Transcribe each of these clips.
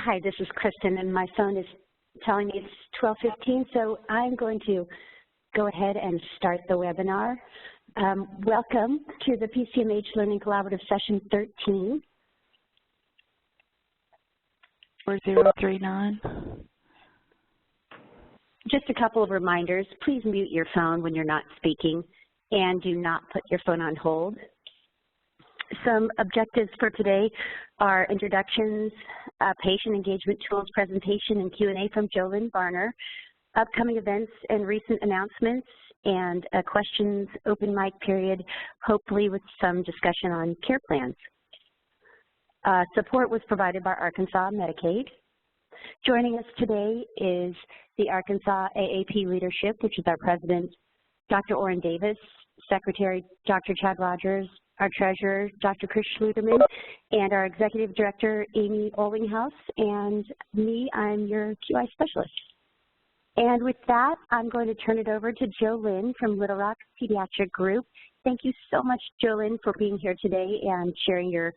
Hi, this is Kristen, and my phone is telling me it's 12:15, so I'm going to go ahead and start the webinar. Welcome to the PCMH Learning Collaborative Session 13. 4039. Just a couple of reminders. Please mute your phone when you're not speaking, and do not put your phone on hold. Some objectives for today are introductions, patient engagement tools presentation, and Q&A from Jolynn Varner, upcoming events and recent announcements, and a questions open mic period, hopefully with some discussion on care plans. Support was provided by Arkansas Medicaid. Joining us today is the Arkansas AAP leadership, which is our president, Dr. Orrin Davis, secretary, Dr. Chad Rogers, our treasurer, Dr. Chris Schluterman, and our executive director, Amy Ollinghouse, and me, I'm your QI specialist. And with that, I'm going to turn it over to Jolynn from Little Rock Pediatric Group. Thank you so much, Jolynn, for being here today and sharing your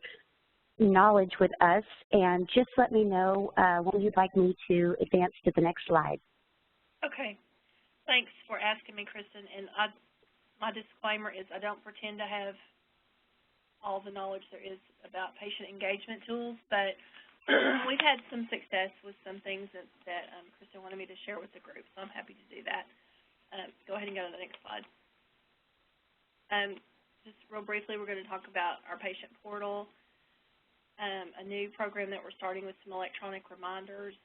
knowledge with us. And just let me know when you'd like me to advance to the next slide. Okay. Thanks for asking me, Kristen. And my disclaimer is I don't pretend to have all the knowledge there is about patient engagement tools, but we've had some success with some things that Kristen wanted me to share with the group, so I'm happy to do that. Go ahead and go to the next slide. Just real briefly, we're going to talk about our patient portal, a new program that we're starting with some electronic reminders,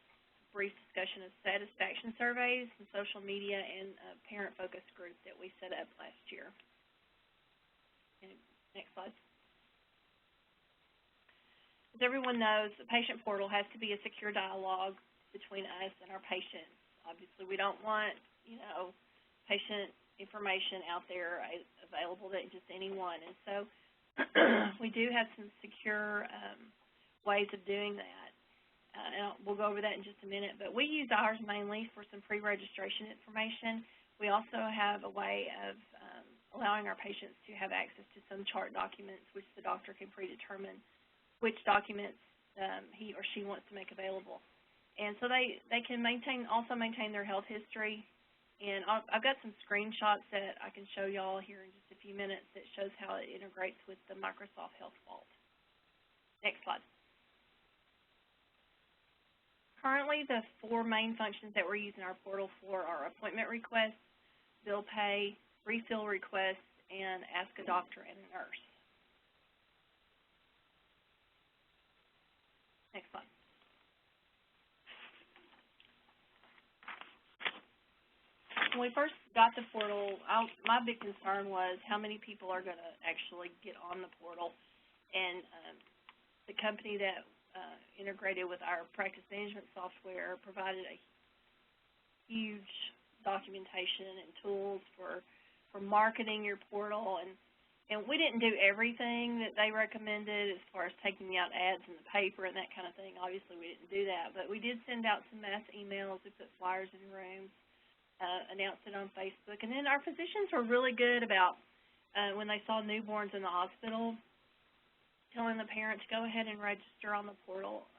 brief discussion of satisfaction surveys, and social media, and a parent focus group that we set up last year. And next slide. As everyone knows, the patient portal has to be a secure dialogue between us and our patients. Obviously, we don't want, patient information out there available to just anyone. And so we do have some secure ways of doing that. And we'll go over that in just a minute. But we use ours mainly for some pre-registration information. We also have a way of allowing our patients to have access to some chart documents, which the doctor can predetermine which documents he or she wants to make available. And so they can also maintain their health history. And I've got some screenshots that I can show y'all here in just a few minutes that shows how it integrates with the Microsoft Health Vault. Next slide. Currently, the four main functions that we're using our portal for are appointment requests, bill pay, refill requests, and ask a doctor and a nurse. Next slide. When we first got the portal, my big concern was how many people are going to actually get on the portal. And the company that integrated with our practice management software provided a huge documentation and tools for marketing your portal. And we didn't do everything that they recommended as far as taking out ads in the paper and that kind of thing. Obviously, we didn't do that. But we did send out some mass emails. We put flyers in rooms, announced it on Facebook. And then our physicians were really good about when they saw newborns in the hospital, telling the parent to go ahead and register on the portal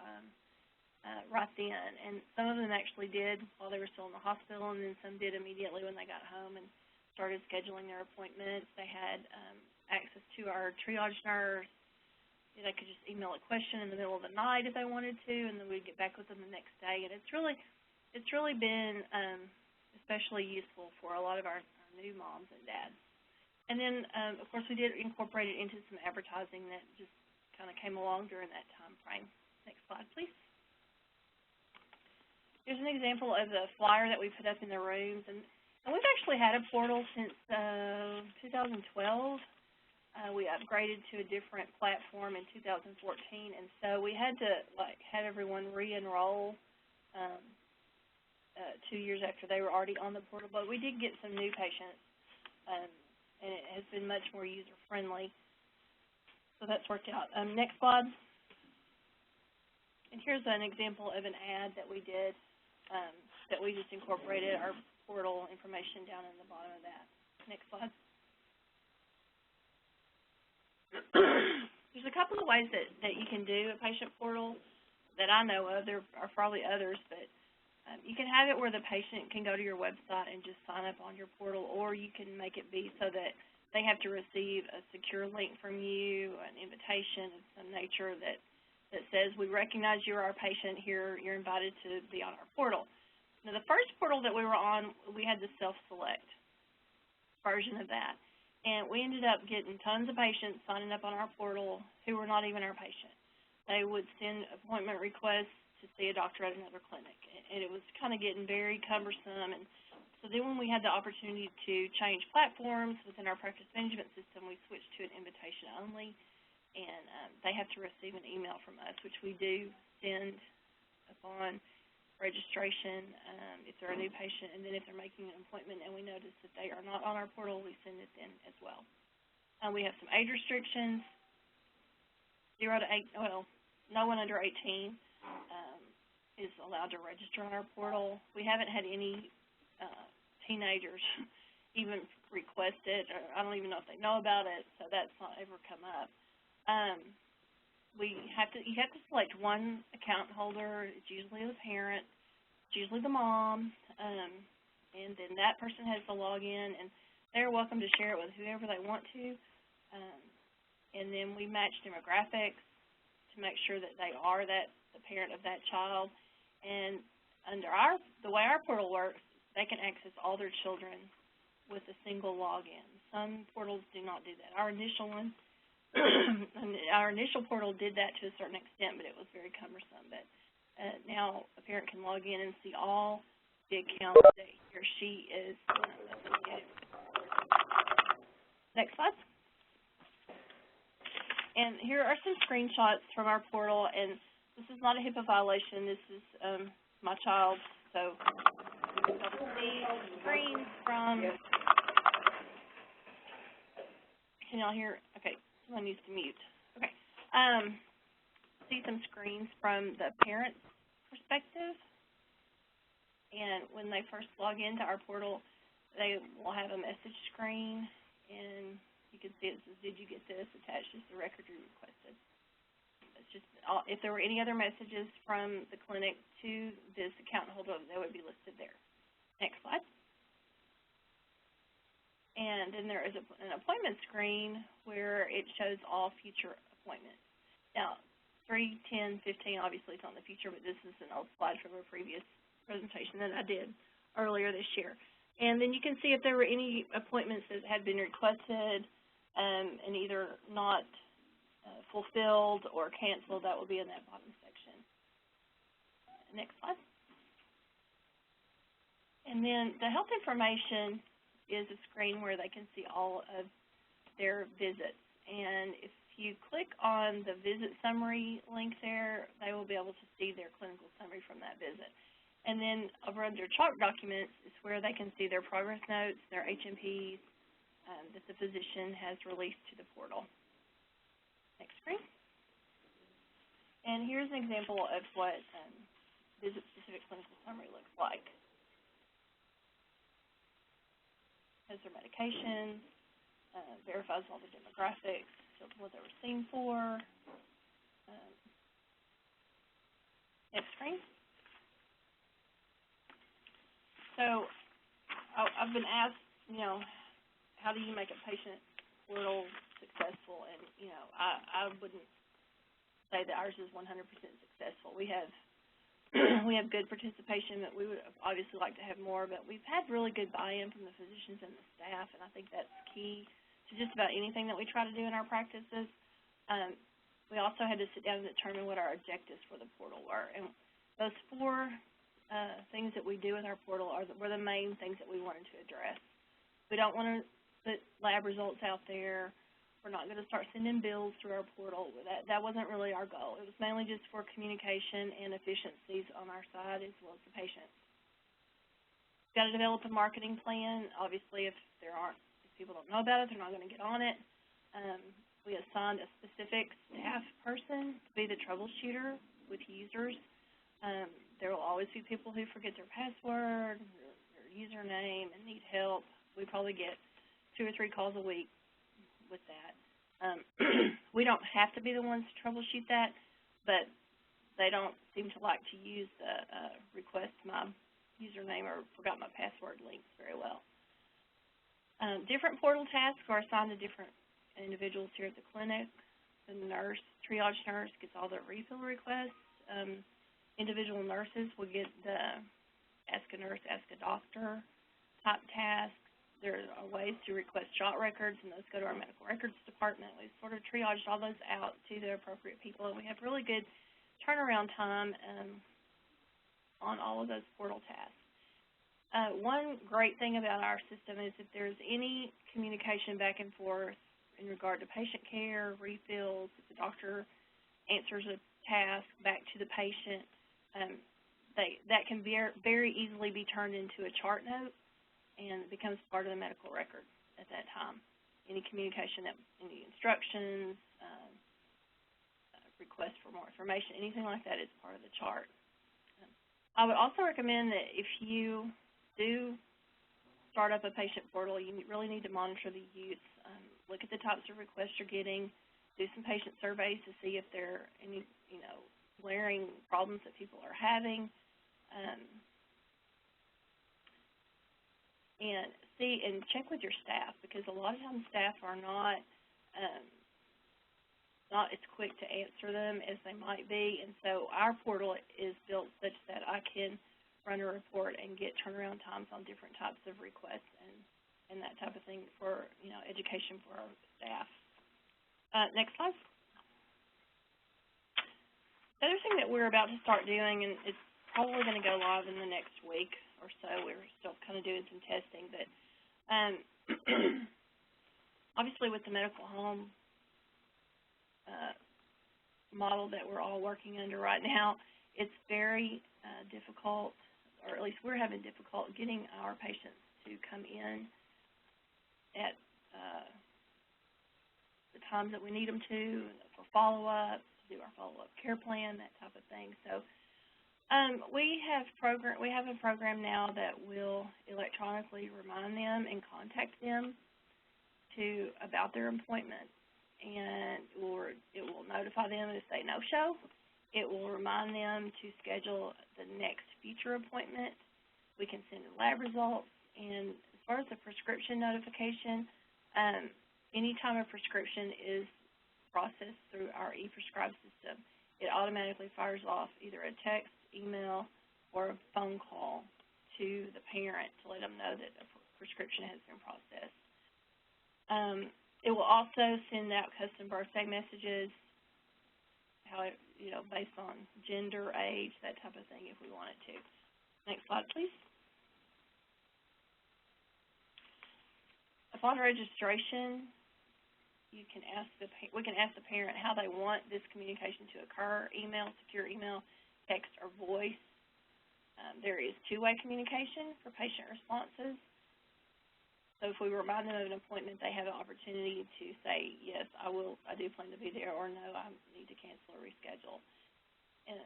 right then. And some of them actually did while they were still in the hospital, and then some did immediately when they got home and started scheduling their appointments. They had access to our triage nurse. They could just email a question in the middle of the night if they wanted to, and then we'd get back with them the next day. And it's really been especially useful for a lot of our new moms and dads. And then, of course, we did incorporate it into some advertising that just kind of came along during that time frame. Next slide, please. Here's an example of the flyer that we put up in the rooms. And we've actually had a portal since 2012. We upgraded to a different platform in 2014, and so we had to have everyone re-enroll 2 years after they were already on the portal. But we did get some new patients, and it has been much more user-friendly. So that's worked out. Next slide. And here's an example of an ad that we did that we just incorporated our portal information down in the bottom of that. Next slide. There's a couple of ways that you can do a patient portal that that I know of. There are probably others, but you can have it where the patient can go to your website and just sign up on your portal, or you can make it be so that they have to receive a secure link from you, an invitation of some nature that says, we recognize you're our patient here, you're invited to be on our portal. Now, the first portal that we were on, we had the self-select version of that. And we ended up getting tons of patients signing up on our portal who were not even our patient. They would send appointment requests to see a doctor at another clinic. And it was kind of getting very cumbersome. And so then when we had the opportunity to change platforms within our practice management system, we switched to an invitation only. And they have to receive an email from us, which we do send upon registration if they're a new patient, and then if they're making an appointment and we notice that they are not on our portal, we send it then as well. We have some age restrictions, 0 to 8, well, no one under 18 is allowed to register on our portal. We haven't had any teenagers even request it, or I don't even know if they know about it, so that's not ever come up. You have to select one account holder. It's usually the parent, it's usually the mom, and then that person has to log in, and they're welcome to share it with whoever they want to. And then we match demographics to make sure that they are the parent of that child. And under the way our portal works, they can access all their children with a single login. Some portals do not do that. Our initial one. Our initial portal did that to a certain extent, but it was very cumbersome. But now a parent can log in and see all the accounts that he or she is associated with. Next slide. And here are some screenshots from our portal, and this is not a HIPAA violation. This is my child, so you can see screens from. Can y'all hear? Okay. Someone needs to mute. Okay. See some screens from the parent's perspective. And when they first log into our portal, they will have a message screen. And you can see it says, did you get this? Attached is the record you requested. It's just, if there were any other messages from the clinic to this account holder, they would be listed there. Next slide. And then there is an appointment screen where it shows all future appointments. Now, 3, 10, 15, obviously it's on the future, but this is an old slide from a previous presentation that I did earlier this year. And then you can see if there were any appointments that had been requested and either not fulfilled or canceled, that will be in that bottom section. Next slide. And then the health information is a screen where they can see all of their visits. And if you click on the visit summary link there, they will be able to see their clinical summary from that visit. And then over under chart documents is where they can see their progress notes, their HMPs that the physician has released to the portal. Next screen. And here's an example of what visit-specific clinical summary looks like. Has their medications, verifies all the demographics, tells what they were seen for. Next screen. So I've been asked, how do you make a patient portal successful? And, I wouldn't say that ours is 100% successful. We have good participation, but we would obviously like to have more, but we've had really good buy-in from the physicians and the staff, and I think that's key to just about anything that we try to do in our practices. We also had to sit down and determine what our objectives for the portal were, and those 4 things that we do with our portal were the main things that we wanted to address. We don't want to put lab results out there. We're not going to start sending bills through our portal. That wasn't really our goal. It was mainly just for communication and efficiencies on our side as well as the patients. We've got to develop a marketing plan. Obviously, if people don't know about it, they're not going to get on it. We assigned a specific staff person to be the troubleshooter with users. There will always be people who forget their password, their username, and need help. We probably get 2 or 3 calls a week with that. We don't have to be the ones to troubleshoot that, but they don't seem to like to use the request my username or forgot my password links very well. Different portal tasks are assigned to different individuals here at the clinic. The nurse, triage nurse, gets all the refill requests. Individual nurses will get the ask a nurse, ask a doctor type tasks. There are ways to request shot records, and those go to our medical records department. We've sort of triaged all those out to the appropriate people, and we have really good turnaround time on all of those portal tasks. One great thing about our system is if there's any communication back and forth in regard to patient care, refills, if the doctor answers a task back to the patient, that can very easily be turned into a chart note and it becomes part of the medical record at that time. Any communication, any instructions, request for more information, anything like that is part of the chart. I would also recommend that if you do start up a patient portal, you really need to monitor the use. Look at the types of requests you're getting, do some patient surveys to see if there are any, glaring problems that people are having, and see and check with your staff, because a lot of times staff are not as quick to answer them as they might be, and so our portal is built such that I can run a report and get turnaround times on different types of requests and that type of thing for, education for our staff. Next slide. The other thing that we're about to start doing, and it's probably going to go live in the next week or so, we're still kind of doing some testing, but obviously with the medical home model that we're all working under right now, it's very difficult, or at least we're having difficult getting our patients to come in at the times that we need them to for follow-up, do our follow-up care plan, that type of thing. So we have a program now that will electronically remind them and contact them about their appointment, and it will notify them if they no-show. It will remind them to schedule the next future appointment. We can send in lab results, and as far as the prescription notification, anytime a prescription is processed through our e-prescribe system, it automatically fires off either a text, email, or a phone call to the parent to let them know that a prescription has been processed. It will also send out custom birthday messages, based on gender, age, that type of thing if we wanted to. Next slide, please. Upon registration, we can ask the parent how they want this communication to occur: email, secure email, text, or voice. There is two-way communication for patient responses. So if we remind them of an appointment, they have an opportunity to say, yes, I do plan to be there, or no, I need to cancel or reschedule. And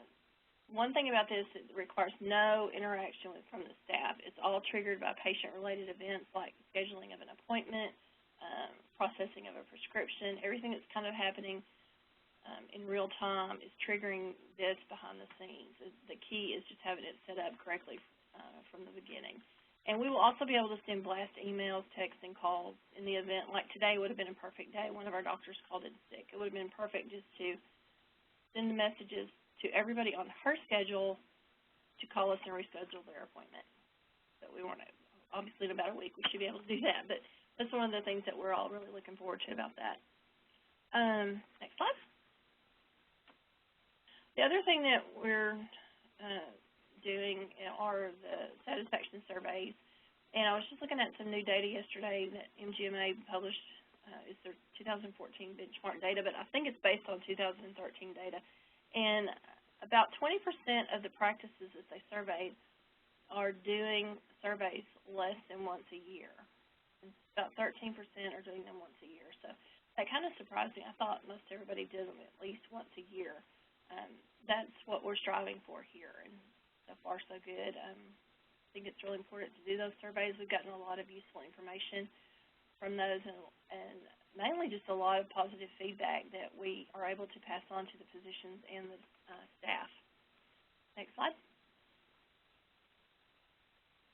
one thing about this, it requires no interaction from the staff. It's all triggered by patient-related events like scheduling of an appointment, processing of a prescription. Everything that's kind of happening in real time is triggering this behind the scenes. The key is just having it set up correctly from the beginning. And we will also be able to send blast emails, texts, and calls in the event. Like today would have been a perfect day. One of our doctors called in sick. It would have been perfect just to send the messages to everybody on her schedule to call us and reschedule their appointment. So we weren't, obviously in about a week we should be able to do that, but that's one of the things that we're all really looking forward to about that. Next slide. The other thing that we're doing are the satisfaction surveys, and I was just looking at some new data yesterday that MGMA published. It's their 2014 benchmark data, but I think it's based on 2013 data. And about 20% of the practices that they surveyed are doing surveys less than once a year. And about 13% are doing them once a year. So that kind of surprised me. I thought most everybody did them at least once a year. That's what we're striving for here, and so far so good. I think it's really important to do those surveys. We've gotten a lot of useful information from those, and mainly just a lot of positive feedback that we are able to pass on to the physicians and the staff. Next slide.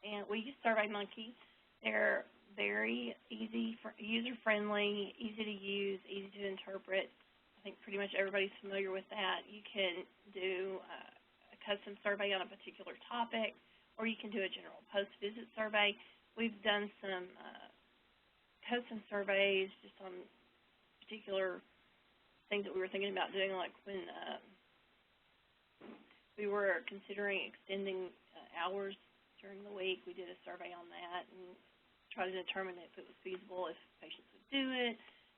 And we use SurveyMonkey. They're very easy, user-friendly, easy to use, easy to interpret. I think pretty much everybody's familiar with that. You can do a custom survey on a particular topic, or you can do a general post-visit survey. We've done some custom surveys just on particular things that we were thinking about doing, like when we were considering extending hours during the week. We did a survey on that and try to determine if it was feasible, if patients would do it,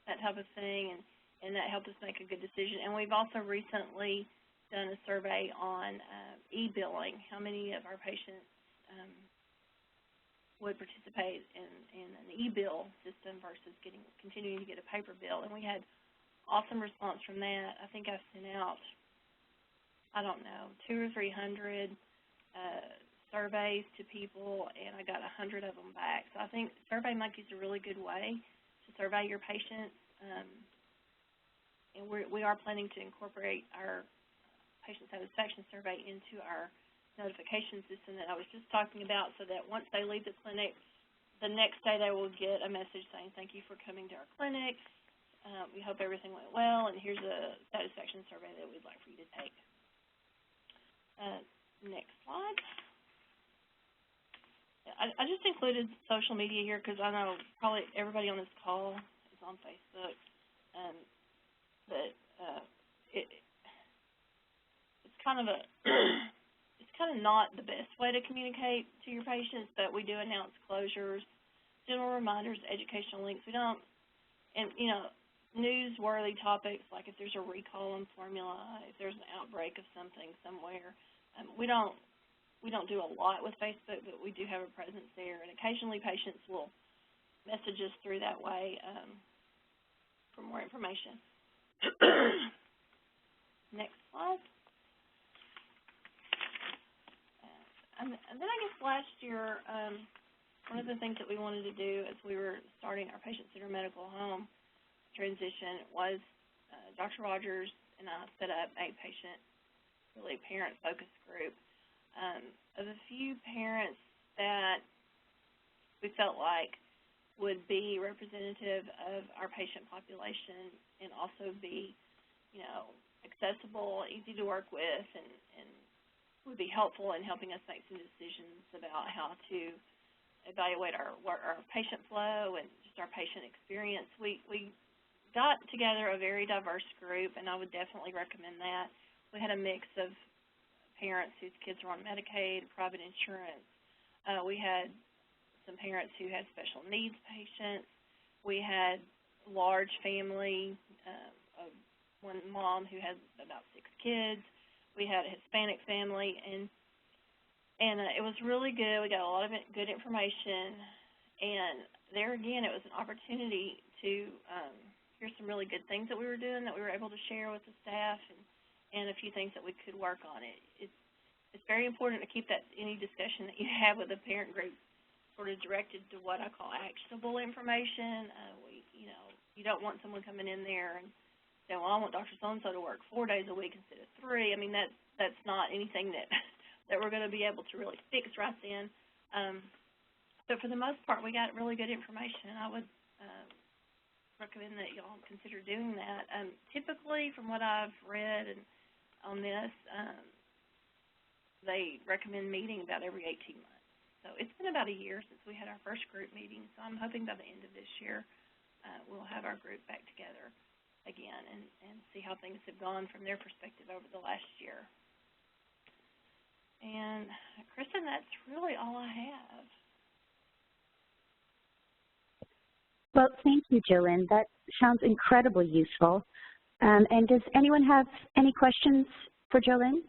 that type of thing, and that helped us make a good decision. And we've also recently done a survey on e-billing, how many of our patients would participate in an e-bill system versus continuing to get a paper bill. And we had awesome response from that. I think I've sent out, I don't know, 200 or 300 surveys to people, and I got 100 of them back. So I think SurveyMonkey is a really good way to survey your patients. And we are planning to incorporate our patient satisfaction survey into our notification system that I was just talking about, so that once they leave the clinic, the next day they will get a message saying, thank you for coming to our clinic. We hope everything went well, and here's a satisfaction survey that we'd like for you to take. Next slide. I just included social media here because I know probably everybody on this call is on Facebook, but it's kind of a not the best way to communicate to your patients, but we do announce closures, general reminders, educational links. We don't, and you know, newsworthy topics like if there's a recall on formula, if there's an outbreak of something somewhere. We don't do a lot with Facebook, but we do have a presence there, and occasionally patients will message us through that way for more information. Next slide. And then I guess last year, one of the things that we wanted to do as we were starting our patient-centered medical home transition was Dr. Rogers and I set up a parent focus group of a few parents that we felt like would be representative of our patient population and also be, you know, accessible, easy to work with, and would be helpful in helping us make some decisions about how to evaluate our patient flow and just our patient experience. We got together a very diverse group, and I would definitely recommend that. We had a mix of parents whose kids were on Medicaid, private insurance. We had some parents who had special needs patients. We had large family of one mom who had about 6 kids. We had a Hispanic family, and it was really good. We got a lot of good information, and there again, it was an opportunity to hear some really good things that we were doing that we were able to share with the staff, and a few things that we could work on. It's very important to keep that any discussion that you have with the parent group sort of directed to what I call actionable information. You don't want someone coming in there and saying, well, I want Dr. So-and-so to work 4 days a week instead of 3. I mean, that's not anything that we're going to be able to really fix right then. But for the most part, we got really good information. I would recommend that y'all consider doing that. Typically, from what I've read and on this, they recommend meeting about every 18 months. So it's been about a year since we had our first group meeting, so I'm hoping by the end of this year we'll have our group back together again and see how things have gone from their perspective over the last year. And, Kristen, that's really all I have. Well, thank you, Jolynn. That sounds incredibly useful. And does anyone have any questions for Jolynn?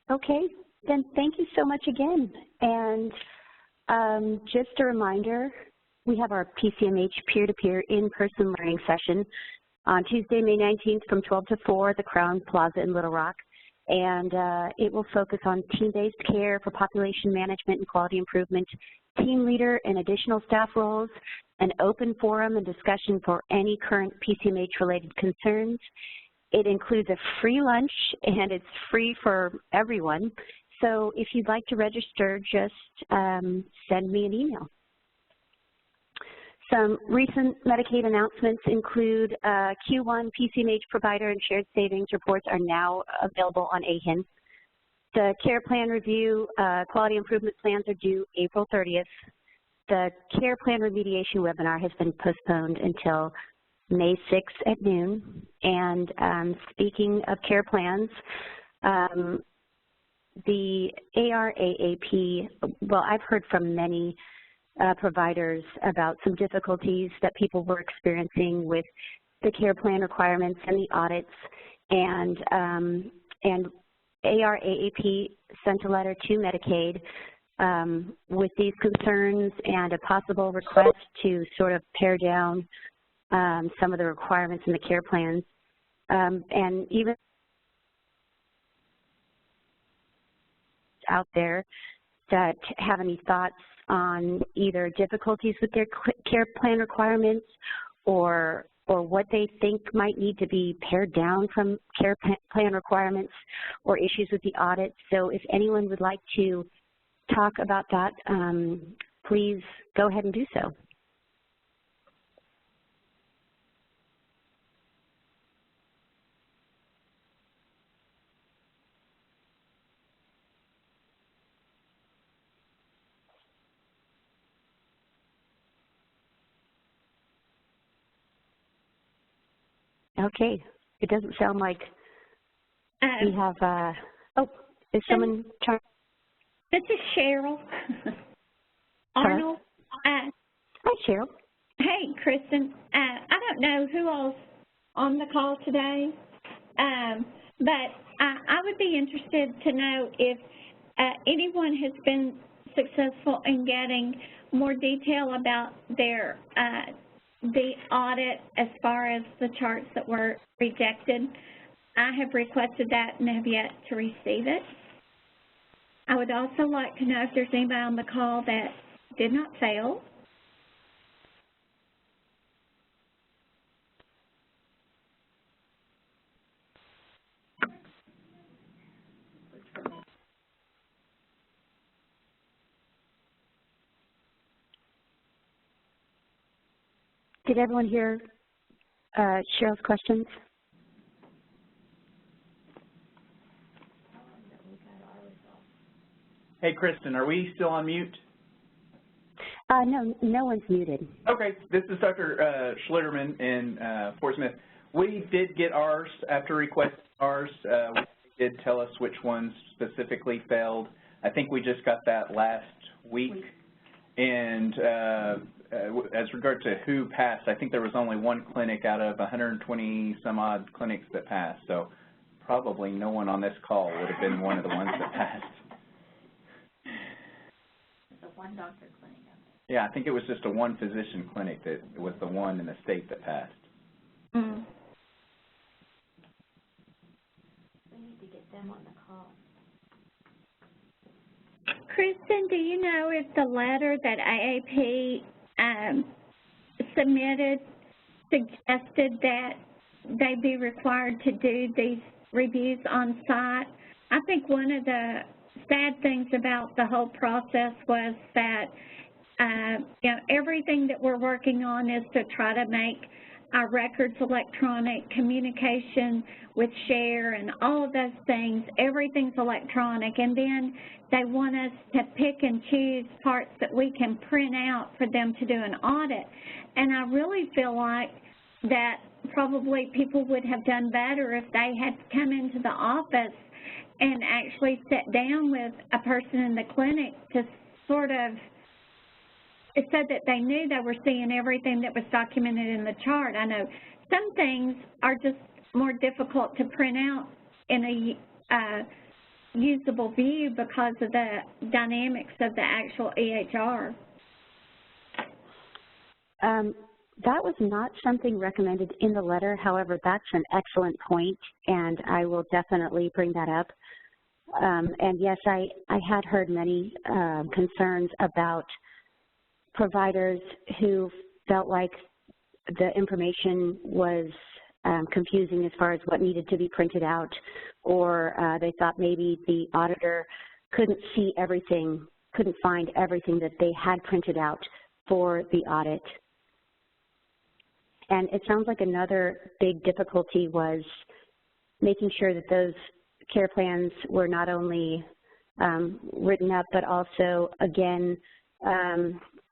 Okay, then thank you so much again. And just a reminder, we have our PCMH peer-to-peer in-person learning session on Tuesday, May 19th from 12 to 4 at the Crown Plaza in Little Rock. and it will focus on team-based care for population management and quality improvement, team leader and additional staff roles, an open forum and discussion for any current PCMH-related concerns. It includes a free lunch, and it's free for everyone. So if you'd like to register, just send me an email. Some recent Medicaid announcements include Q1 PCMH provider and shared savings reports are now available on AHIN. The care plan review quality improvement plans are due April 30th. The care plan remediation webinar has been postponed until May 6th at noon. And speaking of care plans, the ARAAP, well, I've heard from many providers about some difficulties that people were experiencing with the care plan requirements and the audits, and ARAAP sent a letter to Medicaid with these concerns and a possible request to sort of pare down some of the requirements in the care plans, and even out there that have any thoughts on either difficulties with their care plan requirements or what they think might need to be pared down from care plan requirements or issues with the audit. So if anyone would like to talk about that, please go ahead and do so. Okay, it doesn't sound like we have, oh, is someone trying? This is Cheryl Arnold. Hi, Cheryl. Hey, Kristen. I don't know who all's on the call today, but I would be interested to know if anyone has been successful in getting more detail about their the audit as far as the charts that were rejected. I have requested that and have yet to receive it. I would also like to know if there's anybody on the call that did not fail. Did everyone hear Cheryl's questions? Hey, Kristen, are we still on mute? No, no one's muted. Okay, this is Dr. Schlitterman in Fort Smith. We did get ours after requesting ours. We did tell us which ones specifically failed. I think we just got that last week. And as regard to who passed, I think there was only one clinic out of 120 some odd clinics that passed. So probably no one on this call would have been one of the ones that passed. One doctor clinic out there. Yeah, I think it was just a one physician clinic that was the one in the state that passed. Mm. We need to get them on the call. Kristen, do you know if the letter that AAP submitted suggested that they be required to do these reviews on site? I think one of the sad things about the whole process was that you know, everything that we're working on is to try to make our records electronic, communication with share and all of those things, everything's electronic, and then they want us to pick and choose parts that we can print out for them to do an audit. And I really feel like that probably people would have done better if they had come into the office and actually sat down with a person in the clinic to sort of, so that they knew they were seeing everything that was documented in the chart. I know some things are just more difficult to print out in a usable view because of the dynamics of the actual EHR. That was not something recommended in the letter. However, that's an excellent point, and I will definitely bring that up. And yes, I had heard many concerns about providers who felt like the information was confusing as far as what needed to be printed out, or they thought maybe the auditor couldn't see everything, couldn't find everything that they had printed out for the audit. And it sounds like another big difficulty was making sure that those care plans were not only written up, but also, again,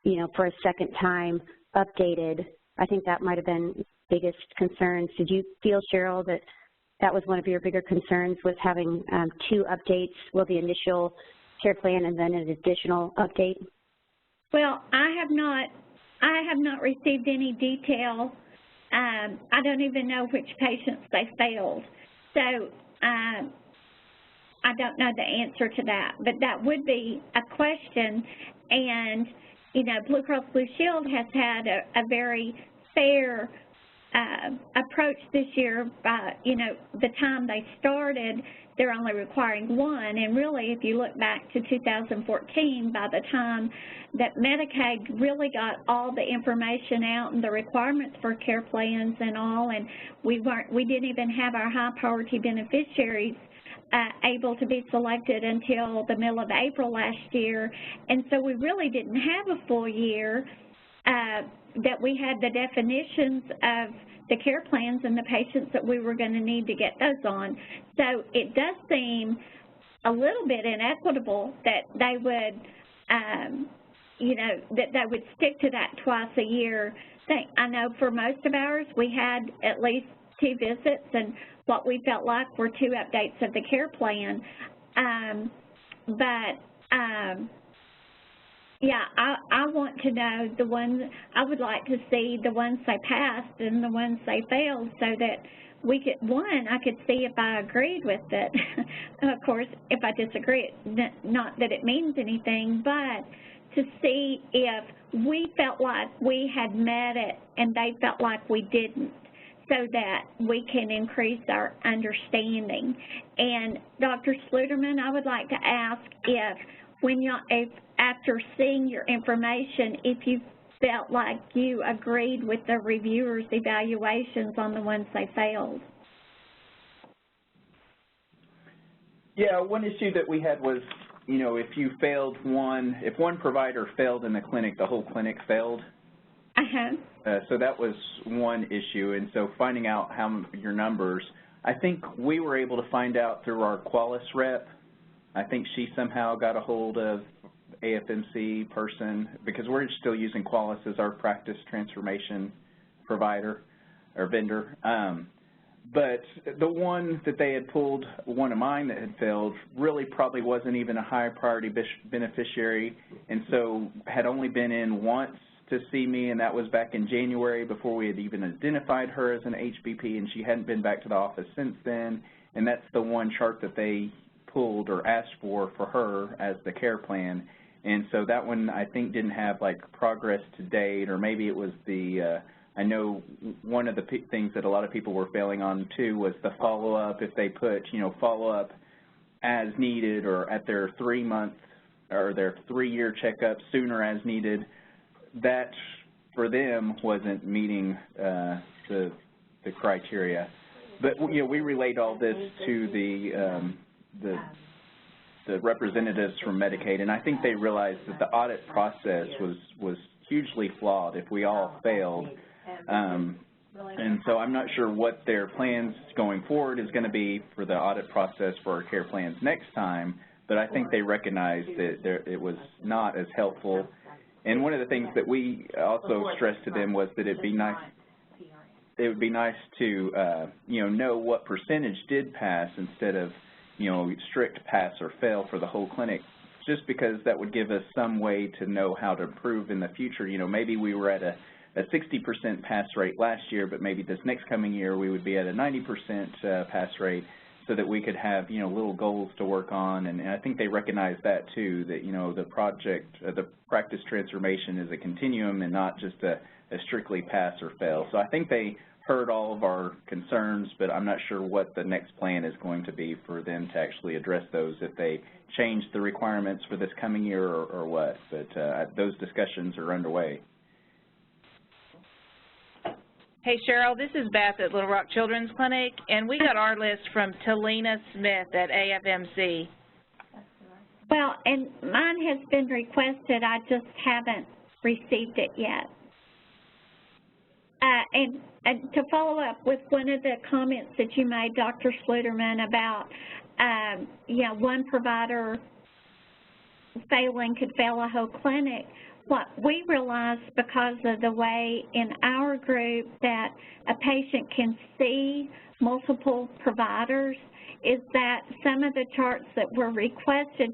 you know, for a second time, updated. I think that might have been biggest concerns. Did you feel, Cheryl, that that was one of your bigger concerns, was having 2 updates, well, the initial care plan and then an additional update? Well, I have not received any detail. I don't even know which patients they failed. So I don't know the answer to that, but that would be a question. And, you know, Blue Cross Blue Shield has had a very fair approach this year. By, you know, the time they started, they're only requiring 1, and really, if you look back to 2014, by the time that Medicaid really got all the information out and the requirements for care plans and all, and we didn't even have our high priority beneficiaries able to be selected until the middle of April last year, and so we really didn't have a full year that we had the definitions of the care plans and the patients that we were going to need to get those on. So it does seem a little bit inequitable that they would, you know, that they would stick to that twice a year thing. I know for most of ours, we had at least 2 visits, and what we felt like were 2 updates of the care plan. Yeah, I want to know the ones, I would like to see the ones they passed and the ones they failed, so that we could, one, I could see if I agreed with it. Of course, if I disagree, not that it means anything, but to see if we felt like we had met it and they felt like we didn't, so that we can increase our understanding. And Dr. Sluderman, I would like to ask if after seeing your information, if you felt like you agreed with the reviewers' evaluations on the ones they failed. Yeah, one issue that we had was, you know, if you failed if one provider failed in the clinic, the whole clinic failed. So that was one issue, and so finding out your numbers, I think we were able to find out through our Qualis rep. I think she somehow got a hold of AFMC person, because we're still using Qualis as our practice transformation provider or vendor. But the one that they had pulled, one of mine that had failed, really probably wasn't even a high priority beneficiary, and so had only been in once to see me, and that was back in January before we had even identified her as an HBP, and she hadn't been back to the office since then, and that's the one chart that they pulled or asked for her as the care plan. And so that one, I think, didn't have like progress to date, or maybe it was the, I know one of the things that a lot of people were failing on too was the follow-up. If they put, you know, follow-up as needed, or at their 3-month or their 3-year checkup sooner as needed, that for them wasn't meeting the criteria. But, you know, we relayed all this to the representatives from Medicaid, and I think they realized that the audit process was hugely flawed if we all failed. And so I'm not sure what their plans going forward is going to be for the audit process for our care plans next time, but I think they recognized that it was not as helpful. And one of the things that we also stressed to them was that it would be nice to you know what percentage did pass instead of, you know, strict pass or fail for the whole clinic, just because that would give us some way to know how to improve in the future. You know, maybe we were at a 60% pass rate last year, but maybe this next coming year we would be at a 90% pass rate. so that we could have, little goals to work on. And I think they recognize that too, that, the practice transformation is a continuum and not just a strictly pass or fail. So I think they heard all of our concerns, but I'm not sure what the next plan is going to be for them to actually address those, if they change the requirements for this coming year or what. But those discussions are underway. Hey, Cheryl, this is Beth at Little Rock Children's Clinic, and we got our list from Talina Smith at AFMC. Well, and mine has been requested. I just haven't received it yet. And to follow up with one of the comments that you made, Dr. Schluterman, about, one provider failing could fail a whole clinic. What we realized, because of the way in our group that a patient can see multiple providers, is that some of the charts that were requested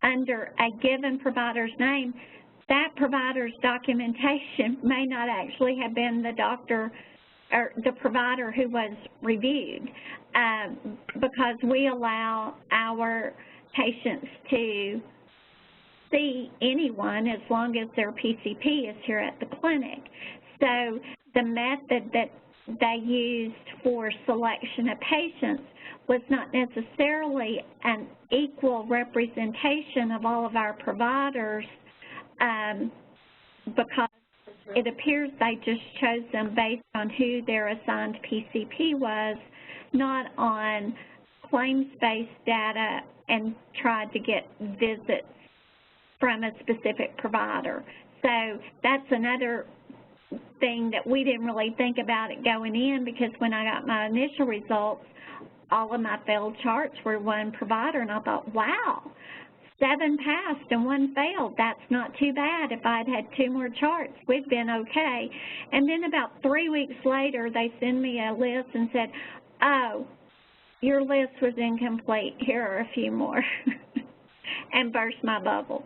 under a given provider's name, that provider's documentation may not actually have been the doctor or the provider who was reviewed, because we allow our patients to see anyone as long as their PCP is here at the clinic. So the method that they used for selection of patients was not necessarily an equal representation of all of our providers, because it appears they just chose them based on who their assigned PCP was, not on claims-based data, and tried to get visits from a specific provider. So that's another thing that we didn't really think about it going in, because when I got my initial results, all of my failed charts were one provider, and I thought, wow, 7 passed and 1 failed. That's not too bad. If I'd had 2 more charts, we'd been okay. And then about 3 weeks later, they send me a list and said, oh, your list was incomplete. Here are a few more, and burst my bubble.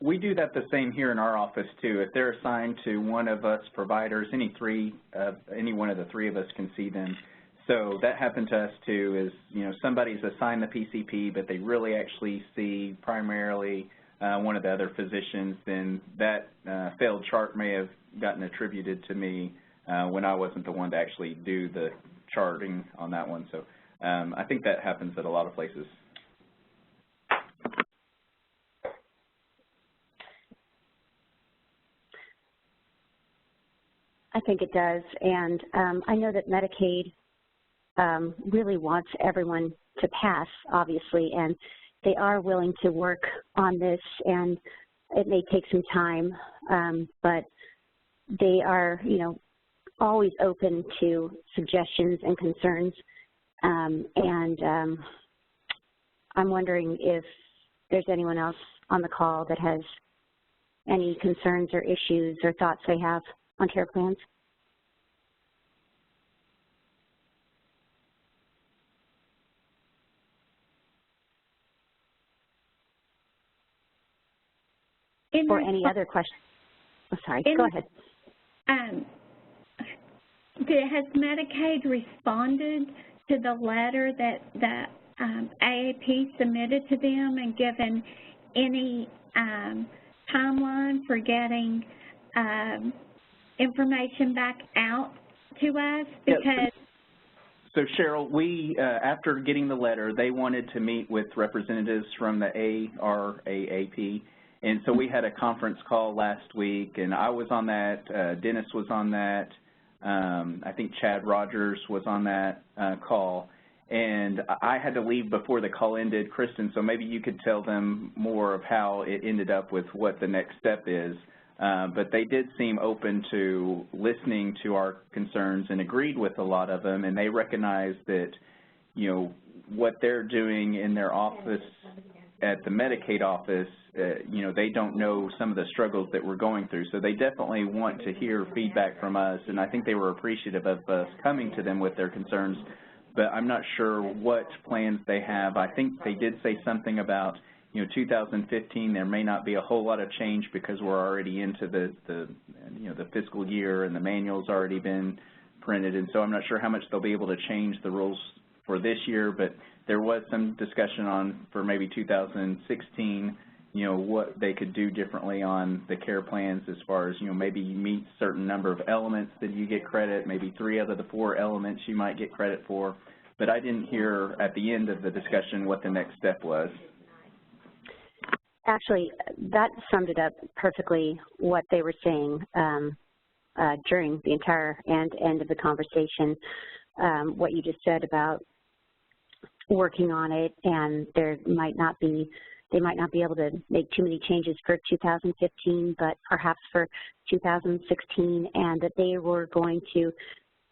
We do that the same here in our office too. If they're assigned to one of us providers, any one of the 3 of us can see them. So that happened to us too. Is somebody's assigned the PCP, but they really actually see primarily one of the other physicians. Then that failed chart may have gotten attributed to me when I wasn't the one to actually do the charting on that one. So I think that happens at a lot of places. I think it does, and I know that Medicaid really wants everyone to pass, obviously, and they are willing to work on this, and it may take some time, but they are, always open to suggestions and concerns, and I'm wondering if there's anyone else on the call that has any concerns or issues or thoughts they have on care plans. Or any other questions? Oh, sorry, go ahead. Has Medicaid responded to the letter that the AAP submitted to them and given any timeline for getting information back out to us? Because so Cheryl, we after getting the letter, they wanted to meet with representatives from the ARAAP, and so we had a conference call last week, and I was on that. Dennis was on that. I think Chad Rogers was on that call, and I had to leave before the call ended, Kristen, so maybe you could tell them more of how it ended up with what the next step is. But they did seem open to listening to our concerns and agreed with a lot of them, and they recognized that, what they're doing in their office at the Medicaid office, they don't know some of the struggles that we're going through. So they definitely want to hear feedback from us, and I think they were appreciative of us coming to them with their concerns. but I'm not sure what plans they have. I think they did say something about, 2015, there may not be a whole lot of change because we're already into the fiscal year and the manual's already been printed, and so I'm not sure how much they'll be able to change the rules for this year, but there was some discussion on, for maybe 2016, what they could do differently on the care plans as far as, maybe you meet a certain number of elements that you get credit, maybe 3 out of the 4 elements you might get credit for, but I didn't hear at the end of the discussion what the next step was. Actually, that summed it up perfectly, what they were saying during the entire end of the conversation, what you just said about working on it, and they might not be able to make too many changes for 2015, but perhaps for 2016, and that they were going to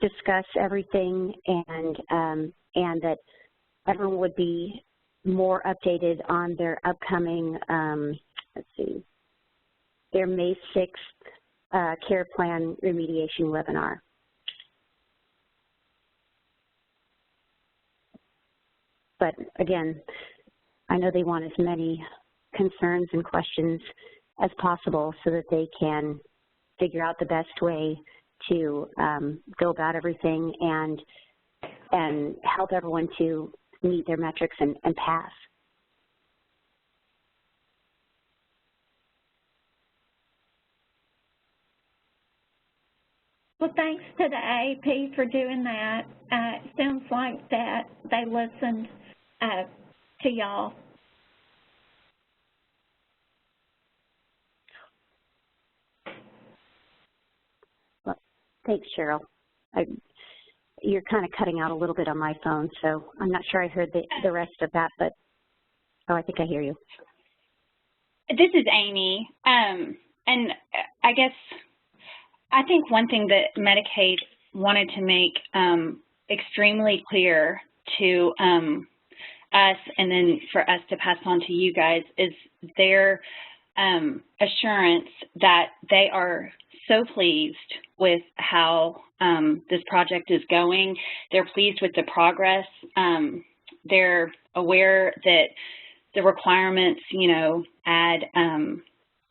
discuss everything, and that everyone would be more updated on their upcoming, their May 6th care plan remediation webinar. But again, I know they want as many concerns and questions as possible so that they can figure out the best way to go about everything and help everyone to meet their metrics and pass. Well, thanks to the AAP for doing that. It sounds like that they listened to y'all. Well, thanks, Cheryl. You're kind of cutting out a little bit on my phone, so I'm not sure I heard the rest of that, but, oh, I think I hear you. This is Amy, and I guess I think one thing that Medicaid wanted to make extremely clear to us, and then for us to pass on to you guys, is their assurance that they are so pleased with how this project is going. They're pleased with the progress. They're aware that the requirements, add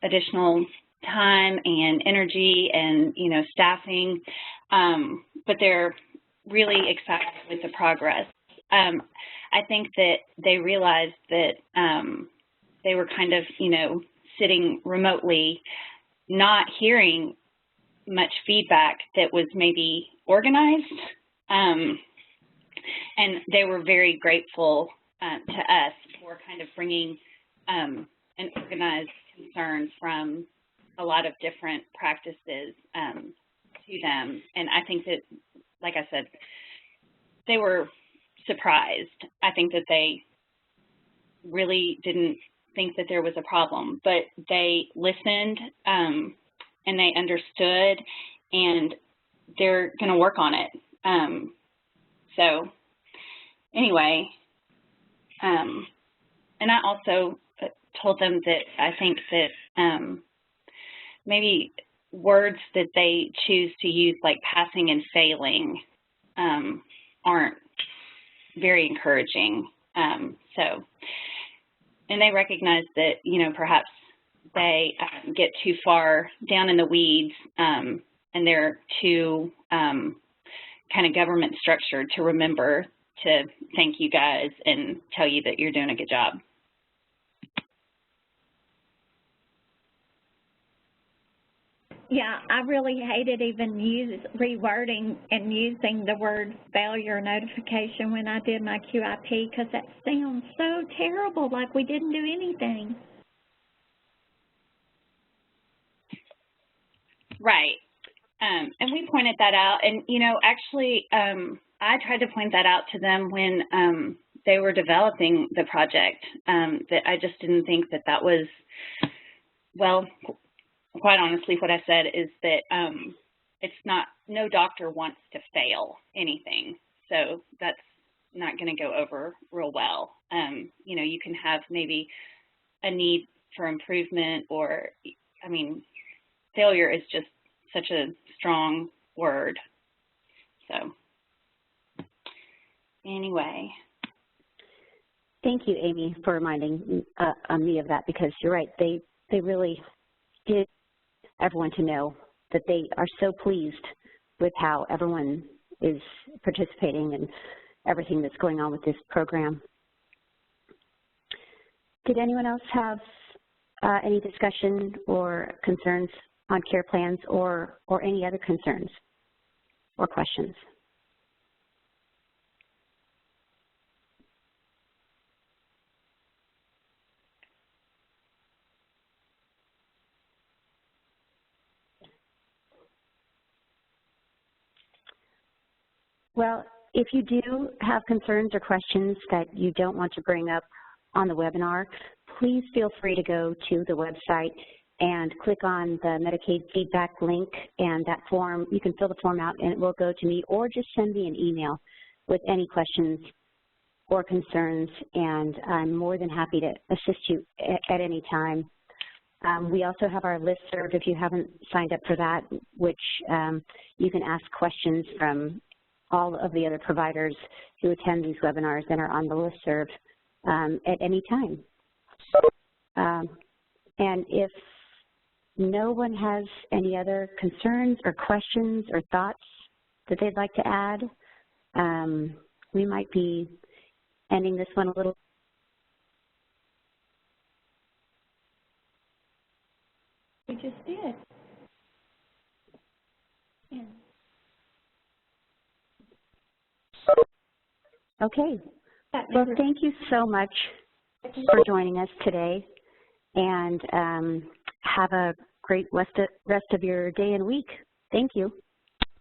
additional time and energy and, staffing, but they're really excited with the progress. I think that they realized that they were kind of, sitting remotely, not hearing much feedback that was maybe organized, and they were very grateful to us for kind of bringing an organized concern from a lot of different practices to them. And I think that, like I said, they were surprised. I think that they really didn't think that there was a problem, but they listened and they understood, and they're going to work on it. So anyway, and I also told them that I think that maybe words that they choose to use, like passing and failing, aren't very encouraging. And they recognize that, perhaps they get too far down in the weeds, and they're too kind of government structured to remember to thank you guys and tell you that you're doing a good job. Yeah, I really hated even rewording and using the word failure notification when I did my QIP, because that sounds so terrible, like we didn't do anything. Right. And we pointed that out. And, actually, I tried to point that out to them when they were developing the project, that I just didn't think that that was, well, quite honestly, what I said is that it's not, no doctor wants to fail anything. So that's not going to go over real well. You can have maybe a need for improvement, or, failure is just such a strong word. So anyway. Thank you, Amy, for reminding me of that, because you're right. They really did everyone to know that they are so pleased with how everyone is participating and everything that's going on with this program. Did anyone else have any discussion or concerns on care plans or any other concerns or questions? Well, if you do have concerns or questions that you don't want to bring up on the webinar, please feel free to go to the website and click on the Medicaid feedback link, and that form, you can fill the form out and it will go to me, or just send me an email with any questions or concerns, and I'm more than happy to assist you at any time. We also have our listserv if you haven't signed up for that, which you can ask questions from all of the other providers who attend these webinars and are on the listserv at any time. And if no one has any other concerns or questions or thoughts that they'd like to add, we might be ending this one a little. We just did. Yeah. Okay. Well, thank you so much for joining us today, and have a great rest of your day and week. Thank you.